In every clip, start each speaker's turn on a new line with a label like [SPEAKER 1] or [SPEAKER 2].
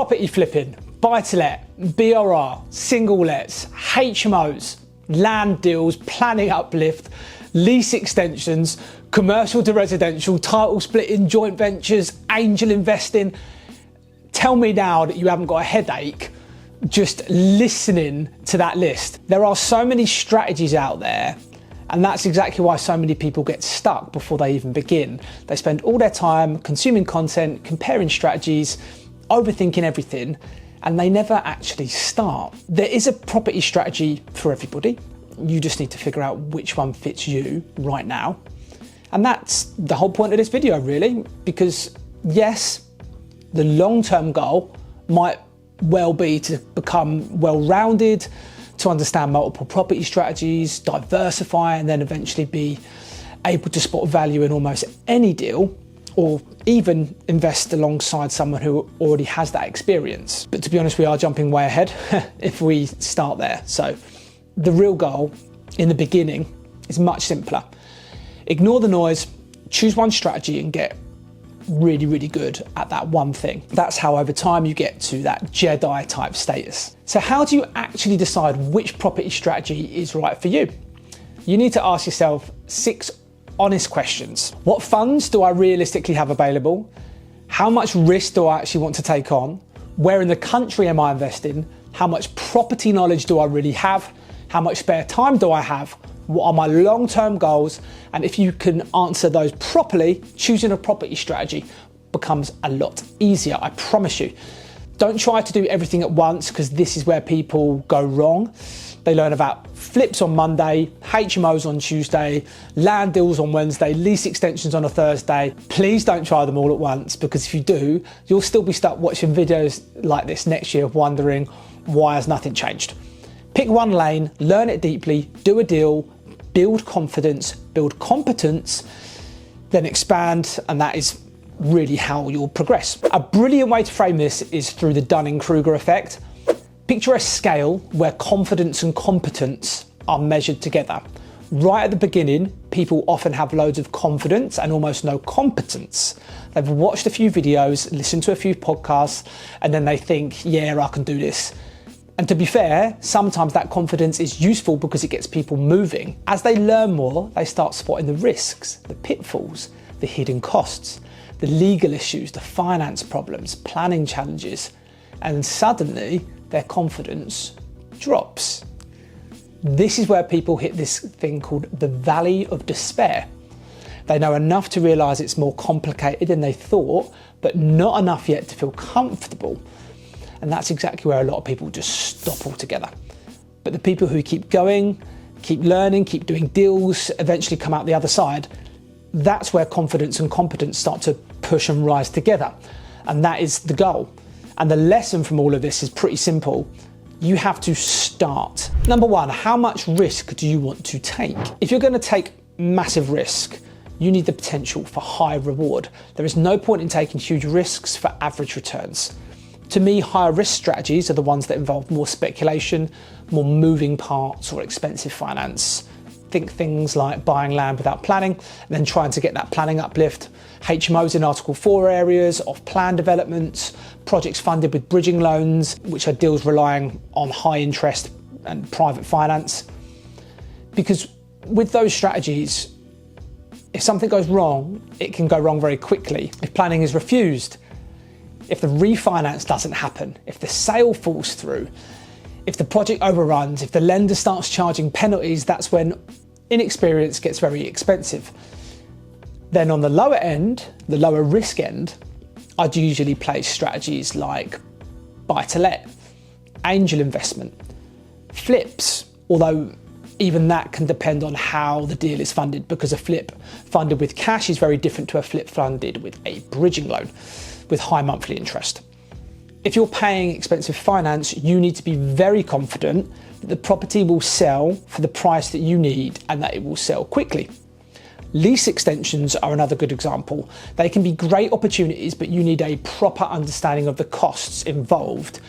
[SPEAKER 1] Property flipping, buy-to-let, BRR, single lets, HMOs, land deals, planning uplift, lease extensions, commercial to residential, title splitting, joint ventures, angel investing. Tell me now that you haven't got a headache just listening to that list. There are so many strategies out there, and that's exactly why so many people get stuck before they even begin. They spend all their time consuming content, comparing strategies, overthinking everything, and they never actually start. There is a property strategy for everybody. You just need to figure out which one fits you right now. And that's the whole point of this video, really, because yes, the long-term goal might well be to become well-rounded, to understand multiple property strategies, diversify, and then eventually be able to spot value in almost any deal, or even invest alongside someone who already has that experience. But to be honest, we are jumping way ahead if we start there. So the real goal in the beginning is much simpler. Ignore the noise, choose one strategy and get really, really good at that one thing. That's how over time you get to that Jedi type status. So how do you actually decide which property strategy is right for you? You need to ask yourself 6 honest questions. What funds do I realistically have available? How much risk do I actually want to take on? Where in the country am I investing? How much property knowledge do I really have? How much spare time do I have? What are my long-term goals? And if you can answer those properly, choosing a property strategy becomes a lot easier, I promise you. Don't try to do everything at once, because this is where people go wrong. They learn about flips on Monday, HMOs on Tuesday, land deals on Wednesday, lease extensions on a Thursday. Please don't try them all at once, because if you do, you'll still be stuck watching videos like this next year wondering why has nothing changed. Pick one lane, learn it deeply, do a deal, build confidence, build competence, then expand, and that is really how you'll progress. A brilliant way to frame this is through the Dunning-Kruger effect. Picture a scale where confidence and competence are measured together. Right at the beginning, people often have loads of confidence and almost no competence. They've watched a few videos, listened to a few podcasts, and then they think, yeah, I can do this. And to be fair, sometimes that confidence is useful because it gets people moving. As they learn more, they start spotting the risks, the pitfalls, the hidden costs, the legal issues, the finance problems, planning challenges, and suddenly their confidence drops. This is where people hit this thing called the valley of despair. They know enough to realise it's more complicated than they thought, but not enough yet to feel comfortable. And that's exactly where a lot of people just stop altogether. But the people who keep going, keep learning, keep doing deals, eventually come out the other side, that's where confidence and competence start to push and rise together. And that is the goal. And the lesson from all of this is pretty simple. You have to start. Number one, how much risk do you want to take? If you're going to take massive risk, you need the potential for high reward. There is no point in taking huge risks for average returns. To me, higher risk strategies are the ones that involve more speculation, more moving parts, or expensive finance. Think things like buying land without planning, and then trying to get that planning uplift, HMOs in Article 4 areas, off-plan developments, projects funded with bridging loans, which are deals relying on high interest and private finance. Because with those strategies, if something goes wrong, it can go wrong very quickly. If planning is refused, if the refinance doesn't happen, if the sale falls through, if the project overruns, if the lender starts charging penalties, that's when inexperience gets very expensive. Then on the lower end, the lower risk end, I'd usually place strategies like buy-to-let, angel investment, flips, although even that can depend on how the deal is funded, because a flip funded with cash is very different to a flip funded with a bridging loan with high monthly interest. If you're paying expensive finance, you need to be very confident that the property will sell for the price that you need and that it will sell quickly. Lease extensions are another good example. They can be great opportunities, but you need a proper understanding of the costs involved,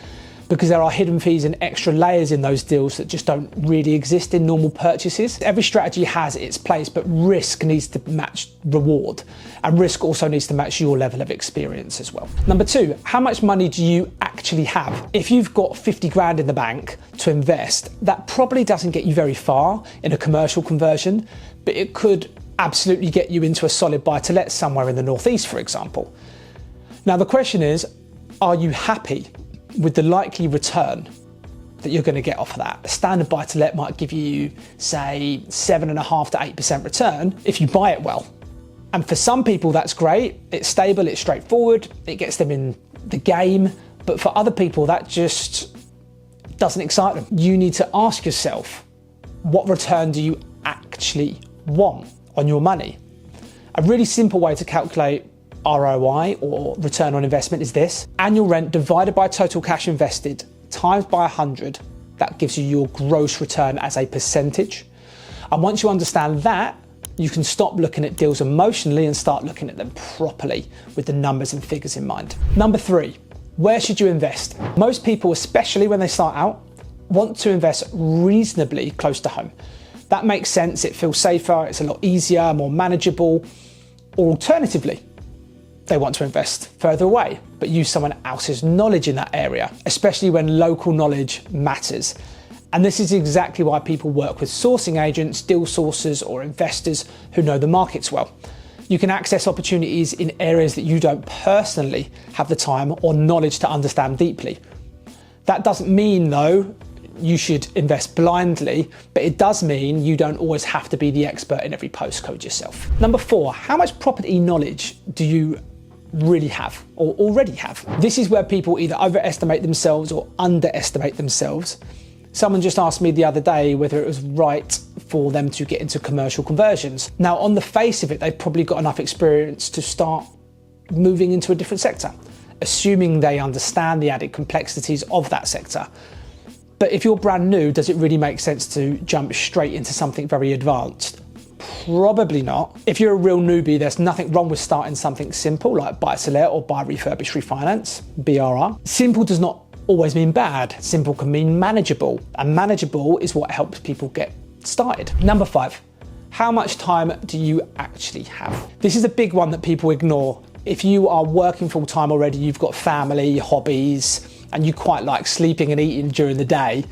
[SPEAKER 1] because there are hidden fees and extra layers in those deals that just don't really exist in normal purchases. Every strategy has its place, but risk needs to match reward, and risk also needs to match your level of experience as well. Number two, how much money do you actually actually have. If you've got 50 grand in the bank to invest, that probably doesn't get you very far in a commercial conversion, but it could absolutely get you into a solid buy-to-let somewhere in the northeast, for example. Now the question is, are you happy with the likely return that you're going to get off of that? A standard buy-to-let might give you, say, 7.5% to 8% return if you buy it well. And for some people that's great, it's stable, it's straightforward, it gets them in the game, but for other people that just doesn't excite them. You need to ask yourself, what return do you actually want on your money? A really simple way to calculate ROI, or return on investment, is this: annual rent divided by total cash invested times by 100. That gives you your gross return as a percentage. And once you understand that, you can stop looking at deals emotionally and start looking at them properly with the numbers and figures in mind. Number 3, where should you invest? Most people, especially when they start out, want to invest reasonably close to home. That makes sense, it feels safer, it's a lot easier, more manageable. Or alternatively, they want to invest further away, but use someone else's knowledge in that area, especially when local knowledge matters. And this is exactly why people work with sourcing agents, deal sourcers, or investors who know the markets well. You can access opportunities in areas that you don't personally have the time or knowledge to understand deeply. That doesn't mean, though, you should invest blindly, but it does mean you don't always have to be the expert in every postcode yourself. Number 4, how much property knowledge do you really have or already have? This is where people either overestimate themselves or underestimate themselves. Someone just asked me the other day whether it was right for them to get into commercial conversions. Now, on the face of it, they've probably got enough experience to start moving into a different sector, assuming they understand the added complexities of that sector. But if you're brand new, does it really make sense to jump straight into something very advanced? Probably not. If you're a real newbie, there's nothing wrong with starting something simple like buy-to-let or buy, refurbish, refinance, BRR. Simple does not always mean bad. Simple can mean manageable, and manageable is what helps people get started. Number 5, how much time do you actually have? This is a big one that people ignore. If you are working full time already, you've got family, hobbies, and you quite like sleeping and eating during the day,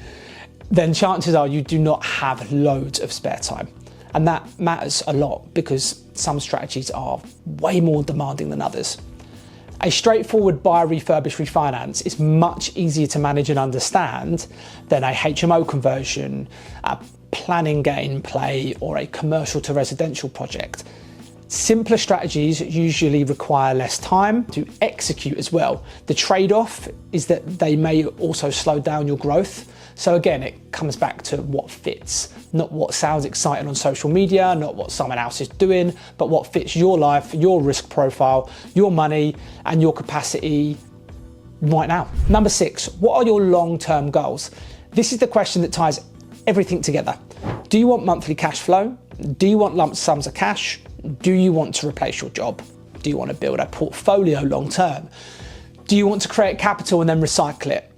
[SPEAKER 1] then chances are you do not have loads of spare time. And that matters a lot because some strategies are way more demanding than others. A straightforward buy, refurbish, refinance is much easier to manage and understand than a HMO conversion, a planning gameplay, or a commercial to residential project. Simpler strategies usually require less time to execute as well. The trade-off is that they may also slow down your growth. So again, it comes back to what fits, not what sounds exciting on social media, not what someone else is doing, but what fits your life, your risk profile, your money, and your capacity right now. Number 6, what are your long-term goals? This is the question that ties everything together. Do you want monthly cash flow? Do you want lump sums of cash? Do you want to replace your job? Do you want to build a portfolio long-term? Do you want to create capital and then recycle it?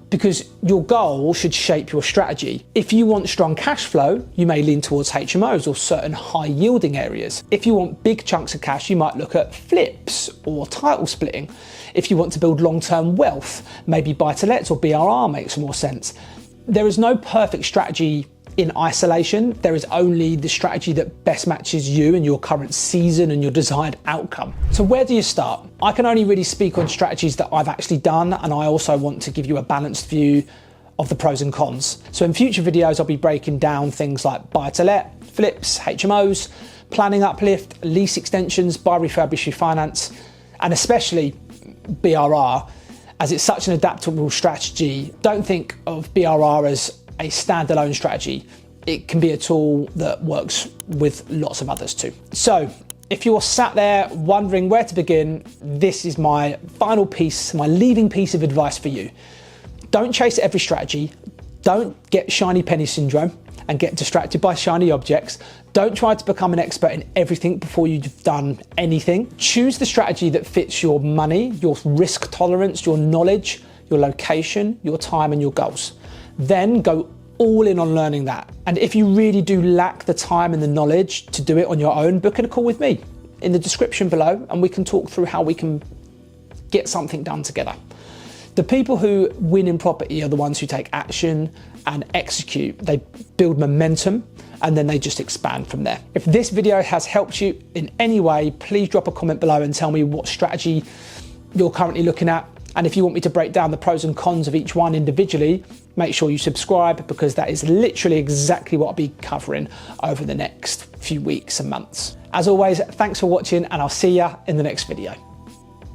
[SPEAKER 1] Because your goal should shape your strategy. If you want strong cash flow, you may lean towards HMOs or certain high yielding areas. If you want big chunks of cash, you might look at flips or title splitting. If you want to build long-term wealth, maybe buy-to-lets or BRR makes more sense. There is no perfect strategy in isolation. There is only the strategy that best matches you and your current season and your desired outcome. So where do you start? I can only really speak on strategies that I've actually done, and I also want to give you a balanced view of the pros and cons. So in future videos, I'll be breaking down things like buy-to-let, flips, HMOs, planning uplift, lease extensions, buy, refurbish, refinance, and especially BRR, as it's such an adaptable strategy. Don't think of BRR as a standalone strategy. It can be a tool that works with lots of others too. So if you're sat there wondering where to begin, this is my final piece, my leaving piece of advice for you. Don't chase every strategy. Don't get shiny penny syndrome and get distracted by shiny objects. Don't try to become an expert in everything before you've done anything. Choose the strategy that fits your money, your risk tolerance, your knowledge, your location, your time, and your goals. Then go all in on learning that. And if you really do lack the time and the knowledge to do it on your own, book in a call with me in the description below, and we can talk through how we can get something done together. The people who win in property are the ones who take action and execute. They build momentum and then they just expand from there. If this video has helped you in any way, please drop a comment below and tell me what strategy you're currently looking at. And if you want me to break down the pros and cons of each one individually, make sure you subscribe, because that is literally exactly what I'll be covering over the next few weeks and months. As always, thanks for watching, and I'll see you in the next video.